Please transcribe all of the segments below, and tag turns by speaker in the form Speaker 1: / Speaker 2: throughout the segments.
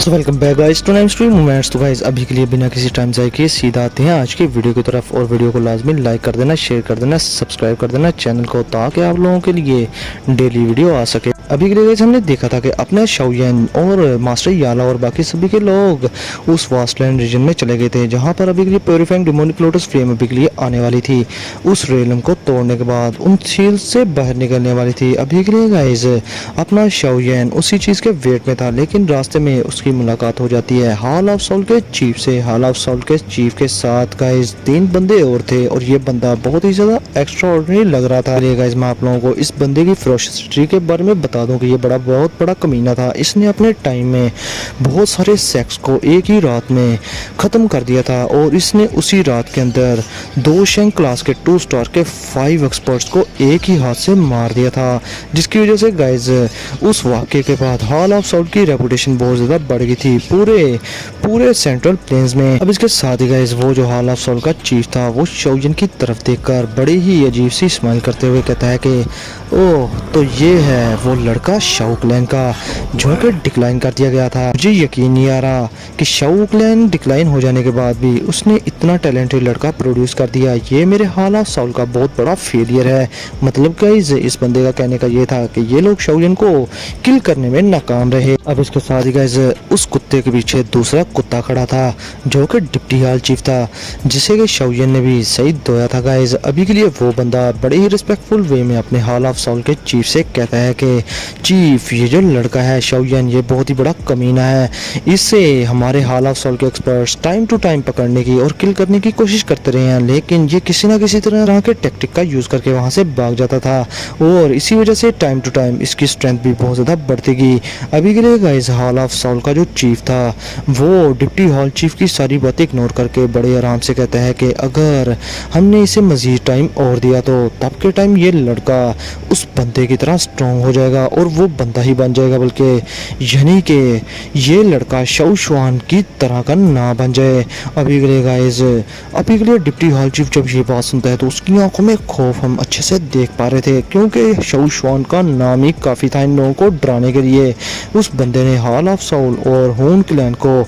Speaker 1: So welcome back guys to नाइम stream moments. तो guys अभी के लिए बिना किसी टाइम जाए के सीधा आते हैं आज की वीडियो की तरफ। और वीडियो को लाजमी लाइक कर देना, शेयर कर देना, सब्सक्राइब कर देना चैनल को, ताकि आप लोगों के लिए डेली वीडियो आ सके। अभी के लिए गाइस हमने देखा था कि अपने शाओयन और मास्टर याला और बाकी सभी के लोग उस वास्टलैंड रीजन में चले गए थे, जहाँ पर अभी के लिए प्योरीफाइंग डिमोनिक लोटस फ्लेम अभी के लिए आने वाली थी। उस रेलम को तोड़ने के बाद उन सील से बाहर निकलने वाली थी। अभी के लिए गाइस अपना शाओयन उसी चीज़ के वेट में था, लेकिन रास्ते में उसकी मुलाकात हो जाती है हॉल ऑफ सोल के चीफ से। हॉल ऑफ सोल के चीफ के साथ गाइस 3 बंदे और थे, और ये बंदा बहुत ही ज़्यादा एक्स्ट्रा ऑर्डिनरी लग रहा था। गाइस मैं आप लोगों को इस बंदे की फेरोसिटी के बारे में बता दूं कि ये बहुत बड़ा कमीना था। इसने अपने टाइम में बहुत सारे सेक्स को एक ही रात में ख़त्म कर दिया था, और इसने उसी रात के अंदर 2 शेंग क्लास के 2 स्टार के 5 एक्सपर्ट्स को एक ही हाथ से मार दिया था, जिसकी वजह से गाइस उस वाक़े के बाद हॉल ऑफ सोल की रेपुटेशन बहुत ज़्यादा बढ़ गई थी पूरे सेंट्रल प्लेन्स में। अब इसके साथ ही गाइस वो जो हॉल ऑफ सोल का चीफ था, वो शाओयन की तरफ देखकर बड़ी ही अजीब सी स्माइल करते हुए कहता है कि ओह, तो ये है वो लड़का शाओ क्लैन का जो कि डिक्लाइन कर दिया गया था। मुझे यकीन नहीं आ रहा कि शाओ क्लैन डिक्लाइन हो जाने के बाद भी उसने इतना टैलेंटेड लड़का प्रोड्यूस कर दिया। ये मेरे हॉल ऑफ सोल का बहुत बड़ा फेलियर है। मतलब गाइस इस बंदे का कहने का ये था कि ये लोग शाओयन को किल करने में नाकाम रहे। अब इसके साथ ही गाइस उस कुत्ते के पीछे दूसरा कुत्ता खड़ा था, जो कि डिप्टी हॉल चीफ था, जिसे कि शाओयन ने भी सही धोया था। गाइस अभी के लिए वो बंदा बड़े ही रिस्पेक्टफुल वे में अपने हॉल ऑफ सोल के चीफ से कहता है कि चीफ, ये जो लड़का है शाओयन, ये बहुत ही बड़ा कमीना है। इससे हमारे हॉल ऑफ सोल के एक्सपर्ट्स टाइम टू टाइम पकड़ने की और किल करने की कोशिश करते रहे हैं, लेकिन ये किसी ना किसी तरह के टेक्टिक का यूज़ करके वहाँ से भाग जाता था, और इसी वजह से टाइम टू टाइम इसकी स्ट्रेंथ भी बहुत ज़्यादा बढ़ती गई। अभी के लिए गाइस हॉल ऑफ सोल का जो चीफ था, वो डिप्टी हॉल चीफ की सारी बातें इग्नोर करके बड़े आराम से कहता है कि अगर हमने इसे मज़ीद टाइम और दिया तो तब के टाइम ये लड़का उस बंदे की तरह स्ट्रॉन्ग हो जाएगा, और वो बंदा ही बन जाएगा, बल्कि यानी कि ये लड़का शाओ शुआन की तरह का ना बन जाए। अभी के लिए गाइस अभी के लिए डिप्टी हॉल चीफ जब ये बात सुनता है तो उसकी आंखों में खौफ हम अच्छे से देख पा रहे थे, क्योंकि शाओ शुआन का नाम ही काफ़ी था इन लोगों को डराने के लिए। उस बंदे ने हॉल ऑफ सोल और हून क्लैन को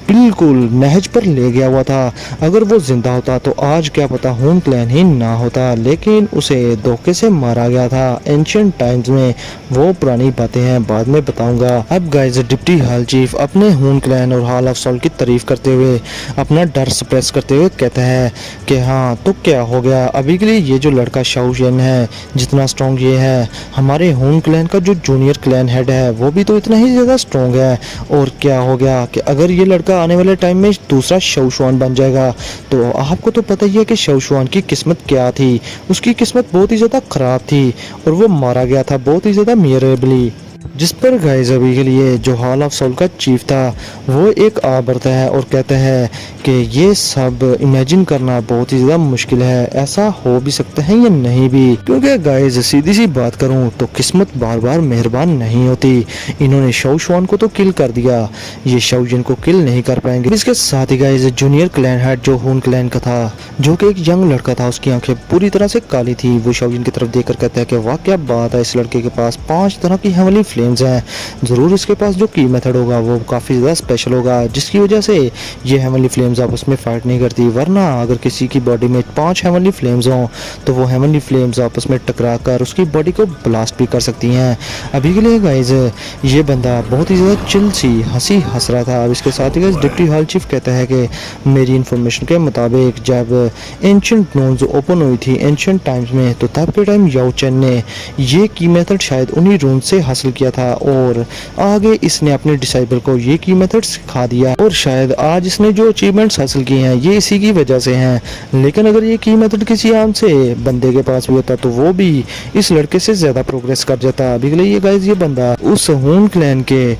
Speaker 1: बिल्कुल नहज पर ले गया हुआ था। अगर वो जिंदा होता तो आज क्या पता हून क्लैन ही ना होता, लेकिन उसे धोखे से मारा गया था एंशिएंट टाइम्स में। वो पुरानी बातें हैं, बाद में बताऊंगा। अब गाइस डिप्टी हॉल चीफ अपने हून क्लैन और हॉल ऑफ सोल की तारीफ करते हुए अपना डर सप्रेस करते हुए कहता है कि हाँ तो क्या हो गया, अभी के लिए ये जो लड़का शाओयन है जितना स्ट्रॉन्ग ये है, हमारे हून क्लैन का जो जूनियर क्लैन हेड है वो भी तो इतना ही ज़्यादा स्ट्रॉन्ग है। और क्या हो गया कि अगर ये लड़का आने वाले टाइम में दूसरा शाओ शुआन बन जाएगा, तो आपको तो पता ही है कि शाओ शुआन की किस्मत क्या थी। उसकी किस्मत बहुत ही ज़्यादा ख़राब थी, और वो मारा गया था बहुत ही ज़्यादा मिसेरेबली। जिस पर गाइस अभी के लिए जो हॉल ऑफ सोल का चीफ था वो एक आ बढ़ता है और कहता है कि ये सब इमेजिन करना बहुत ही ज़्यादा मुश्किल है, ऐसा हो भी सकता है या नहीं भी, क्योंकि गाइस सीधी सी बात करूं तो किस्मत बार बार मेहरबान नहीं होती। इन्होंने शाओ शुआन को तो किल कर दिया, ये शाओयन को किल नहीं कर पाएंगे। इसके साथ ही गाइस जूनियर क्लैन हेड जो हून क्लैन का था, जो कि एक यंग लड़का था, उसकी आंखें पूरी तरह से काली थी। वो शाओयन की तरफ देखकर कहता है कि वाह क्या बात है, इस लड़के के पास 5 तरह की हेवनली फ्लेम्स हैं। ज़रूर इसके पास जो की मेथड होगा वो काफ़ी ज़्यादा स्पेशल होगा, जिसकी वजह से ये हेवनली फ्लेम्स आपस में फाइट नहीं करती। वरना अगर किसी की बॉडी में 5 हेवनली फ्लेम्स हों तो वो हेवनली फ्लेम्स आपस में टकरा कर उसकी बॉडी को ब्लास्ट भी कर सकती हैं। अभी के लिए गाइस ये बंदा बहुत ही ज़्यादा चिल सी हंसी हंस रहा था। अब इसके साथ ही गाइस डिप्टी हॉल चीफ कहता है कि मेरी इन्फॉर्मेशन के मुताबिक जब एंशिएंट नोन्स ओपन हुई थी एंशिएंट टाइम्स में, तो तब के टाइम याओ चेन ने ये की मेथड शायद उन्हीं रूम से हासिल किया था, और आगे इसने अपने डिसाइबल को ये की मेथड सिखा दिया, और शायद आज इसने जो अचीवमेंट्स हासिल किए हैं ये इसी की वजह से हैं। लेकिन अगर ये की मेथड किसी आम से बंदे के पास भी होता तो वो भी इस लड़के से ज़्यादा प्रोग्रेस कर जाता। अभी के लिए ये गाइस ये बंदा उस हून क्लैन के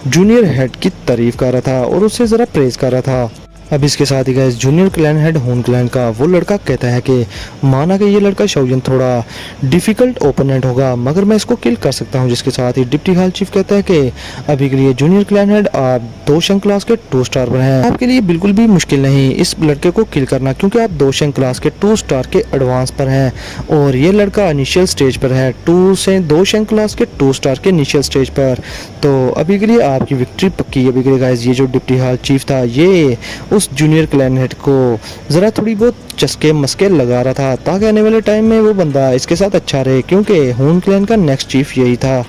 Speaker 1: जूनियर हेड की तारीफ कर रहा था और उससे ज़रा प्रेज कर रहा था। अब इसके साथ ही गाइस जूनियर क्लैन हेड हून क्लैन का वो लड़का कहता है कि माना कि ये लड़का शाओजिन थोड़ा डिफिकल्ट ओपोनेंट होगा मगर मैं इसको किल कर सकता हूँ। जिसके साथ ही डिप्टी हाल चीफ कहता है कि अभी के लिए जूनियर क्लैन हेड आप 2 शंक क्लास के 2 स्टार पर हैं, आपके लिए बिल्कुल भी मुश्किल नहीं इस लड़के को किल करना क्योंकि आप 2 शंक क्लास के 2 स्टार के एडवांस पर हैं और ये लड़का इनिशियल स्टेज पर है 2 शंक क्लास के 2 स्टार के इनिशियल स्टेज पर। तो अभी के लिए आपकी विक्ट्री पक्की। अभी के लिए गाइस ये जो डिप्टी हाल चीफ था ये उस जूनियर क्लैन हेड को ज़रा थोड़ी बहुत चस्के मस्के लगा रहा था ताकि आने वाले टाइम में वो बंदा इसके साथ अच्छा रहे क्योंकि हून क्लैन का नेक्स्ट चीफ यही था।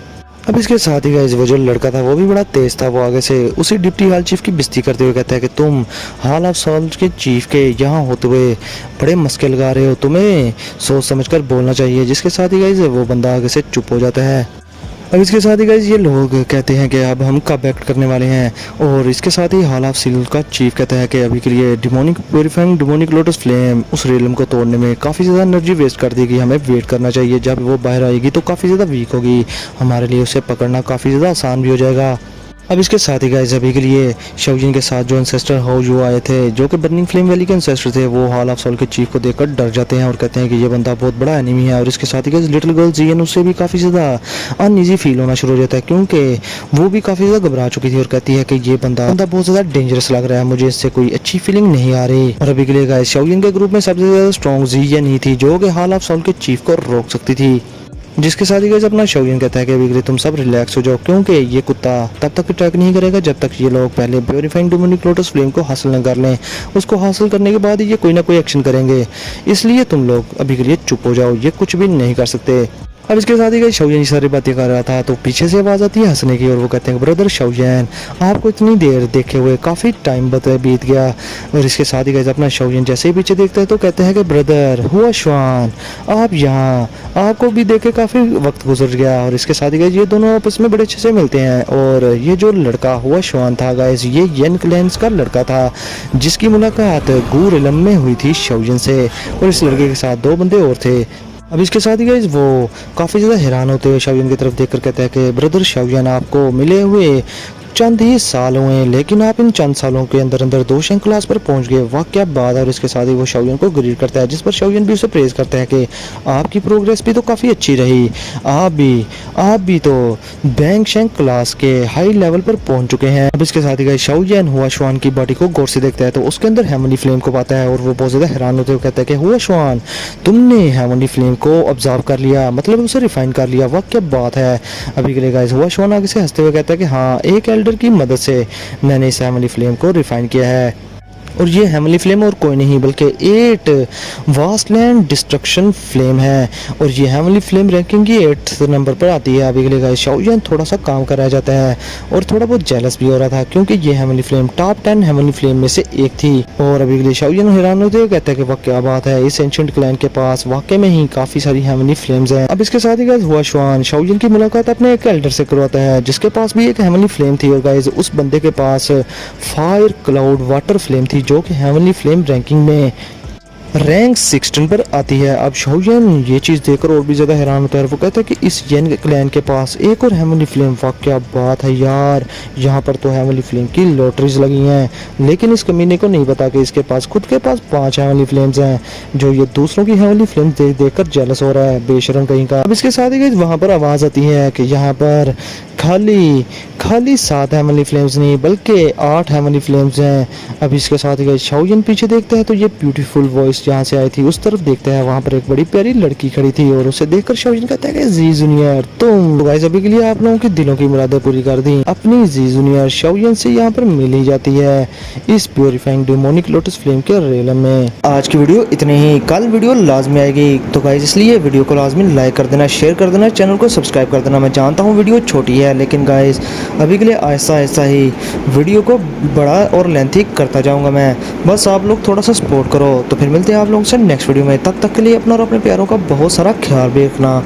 Speaker 1: अब इसके साथ ही गाइस वो जो लड़का था वो भी बड़ा तेज था। वो आगे से उसी डिप्टी हाल चीफ की बेइज्जती करते हुए कहता है कि तुम हाल ऑफ सॉल्व के चीफ के यहाँ होते हुए बड़े मस्के लगा रहे हो, तुम्हें सोच समझकर बोलना चाहिए। जिसके साथ ही गाइस वो बंदा आगे से चुप हो जाता है। अब इसके साथ ही गाइस ये लोग कहते हैं कि अब हम कब एक्ट करने वाले हैं और इसके साथ ही हाल ऑफ सील का चीफ कहता है कि अभी के लिए demonic purifying demonic lotus flame उस रेलम को तोड़ने में काफ़ी ज़्यादा एनर्जी वेस्ट कर देगी, हमें वेट करना चाहिए। जब वो बाहर आएगी तो काफ़ी ज़्यादा वीक होगी, हमारे लिए उसे पकड़ना काफ़ी ज़्यादा आसान भी हो जाएगा। अब इसके साथ ही गाइस अभी के लिए शाओजिन के साथ जो एंसेस्टर हाओजू आए थे जो कि बर्निंग फ्लेम वैली के एंसेस्टर थे वो हॉल ऑफ सोल के चीफ को देखकर डर जाते हैं और कहते हैं कि ये बंदा बहुत बड़ा एनिमी है। और इसके साथ ही गाइस लिटिल गर्ल जियन उससे भी काफ़ी ज़्यादा अनईजी फील होना शुरू हो जाता है क्योंकि वो भी काफ़ी ज़्यादा घबरा चुकी थी और कहती है कि ये बंदा बहुत ज़्यादा डेंजरस लग रहा है, मुझे इससे कोई अच्छी फीलिंग नहीं आ रही। और अभी के लिए गाइस शाओजिन के ग्रुप में सबसे ज़्यादा स्ट्रॉन्ग जियन ही थी जो कि हॉल ऑफ सोल के चीफ को रोक सकती थी। जिसके साथ ही गाइस अपना शाओजिन कहता है कि अभी के लिए तुम सब रिलैक्स हो जाओ क्योंकि ये कुत्ता तब तक अटैक नहीं करेगा जब तक ये लोग पहले प्योरीफाइंग डिमोनिक लोटस फ्लेम को हासिल न कर लें। उसको हासिल करने के बाद ही ये कोई ना कोई एक्शन करेंगे, इसलिए तुम लोग अभी के लिए चुप हो जाओ, ये कुछ भी नहीं कर सकते। अब इसके साथ ही गाइस शाओजिन सारी बातें कर रहा था तो पीछे से आवाज़ आती है हंसने की और वो कहते हैं ब्रदर शाओजिन आपको इतनी देर देखे हुए काफ़ी टाइम बीत गया। और इसके साथ ही गाइस अपना शाओजिन जैसे ही पीछे देखता है तो कहते हैं कि ब्रदर हुआ श्वान आप यहाँ, आपको भी देखे काफ़ी वक्त गुजर गया। और इसके साथ ही गाइस ये दोनों आपस में बड़े अच्छे से मिलते हैं और ये जो लड़का हुआ श्वान था गाइस ये येन क्लैंस का लड़का था जिसकी मुलाकात गूर इलम में हुई थी शाओजिन से और इस लड़के के साथ 2 बंदे और थे। अब इसके साथ ही गाइस वो काफ़ी ज़्यादा हैरान होते हुए शाओजिन की तरफ देखकर कहता है कि ब्रदर शाओजिन आपको मिले हुए चंद ही साल हुए लेकिन आप इन चंद सालों के अंदर अंदर 2 शंक क्लास पर पहुंच गए, वाह क्या बात है। और इसके साथ ही वो शाओजिन को ग्रीट करता है जिस पर शाओजिन भी उसे प्रेज करता है कि आपकी प्रोग्रेस भी तो काफ़ी अच्छी रही, आप भी तो बैंक शंक क्लास के हाई लेवल पर पहुंच चुके हैं। अब इसके साथ ही गाइस शाओजिन हुआ श्वान की बॉडी को गौर से देखता है तो उसके अंदर हेवनली फ्लेम को पाता है और वो बहुत ज़्यादा हैरान होते हुए कहता है कि हुआ श्वान तुमने हेवनली फ्लेम को ऑब्जर्व कर लिया, मतलब उसे रिफाइन कर लिया, वाह क्या बात है। अभी के लिए गाइस हुआ श्वान आगे से हंसते हुए कहता है कि हाँ एक एल्डर की मदद से मैंने इस हेवनली फ्लेम को रिफाइन किया है और ये हेवनली फ्लेम और कोई नहीं बल्कि 8 वास्टलैंड डिस्ट्रक्शन फ्लेम है और ये हेवनली फ्लेम रैंकिंग की 8th नंबर पर आती है। अभी के लिए गाइस शाओजिन थोड़ा सा काम कर रह जाता है और थोड़ा बहुत जेलस भी हो रहा था क्योंकि ये heavenly flame top 10 heavenly flame में से एक थी। और अभी के लिए शाओजिन हैरान होते हुए कहता है कि वाह क्या बात है, इस एंशिएंट क्लैन के पास वाकई में ही काफ़ी सारी हेवनली फ्लेम्स हैं। अब इसके साथ ही गाइस हुआ श्वान शाओजिन की मुलाकात अपने एक एल्डर से करवाता है जिसके पास भी एक हेवनली फ्लेम थी और गाइस उस बंदे के पास फायर क्लाउड वाटर फ्लेम थी जो कि हेवनली फ्लेम रैंकिंग में रैंक 16 पर आती है। अब शाओजिन ये चीज़ देखकर और भी ज़्यादा हैरान होता है। वो कहता है कि इस येन क्लैन के पास एक और हेवनली फ्लेम, वाह क्या बात है यार, यहाँ पर तो हेवनली फ्लेम की लॉटरीज लगी हैं। लेकिन इस कमीने को नहीं पता कि इसके पास खुद के पास 5 हेवनली फ्लेम्स हैं जो ये दूसरों की हेवनली फ्लेम्स देख कर जेलस हो रहा है, बेशरम कहीं का। अब इसके साथ ही वहाँ पर आवाज़ आती है कि यहाँ पर खाली 7 हेवनली फ्लेम्स नहीं बल्कि 8 हेवनली फ्लेम्स हैं। अब इसके साथ ही शाओजिन पीछे देखता है तो ये ब्यूटीफुल वॉइस जहाँ से आई थी उस तरफ देखता है, वहाँ पर एक बड़ी प्यारी लड़की खड़ी थी और उसे देखकर शाओजिन कहता है कि जी जूनियर तुम गाइस अभी के लिए आप लोगों की दिलों की मुरादें पूरी कर दी। अपनी जी जूनियर शाओजिन से यहाँ पर मिल ही जाती है इस प्योरीफाइंग डिमोनिक लोटस फ्लेम के रेलम में। आज की वीडियो इतनी ही, कल वीडियो लाजमी आएगी तो गाइस इसलिए वीडियो को लाजमी लाइक कर देना, शेयर कर देना, चैनल को सब्सक्राइब कर देना। मैं जानता हूँ वीडियो छोटी है लेकिन गाइस अभी के लिए आहिस्ता आहिस्ता ही वीडियो को बड़ा और लेंथी करता जाऊंगा मैं, बस आप लोग थोड़ा सा सपोर्ट करो। तो फिर मिलते हैं आप लोगों से नेक्स्ट वीडियो में, तब तक के लिए अपना और अपने प्यारों का बहुत सारा ख्याल भी रखना।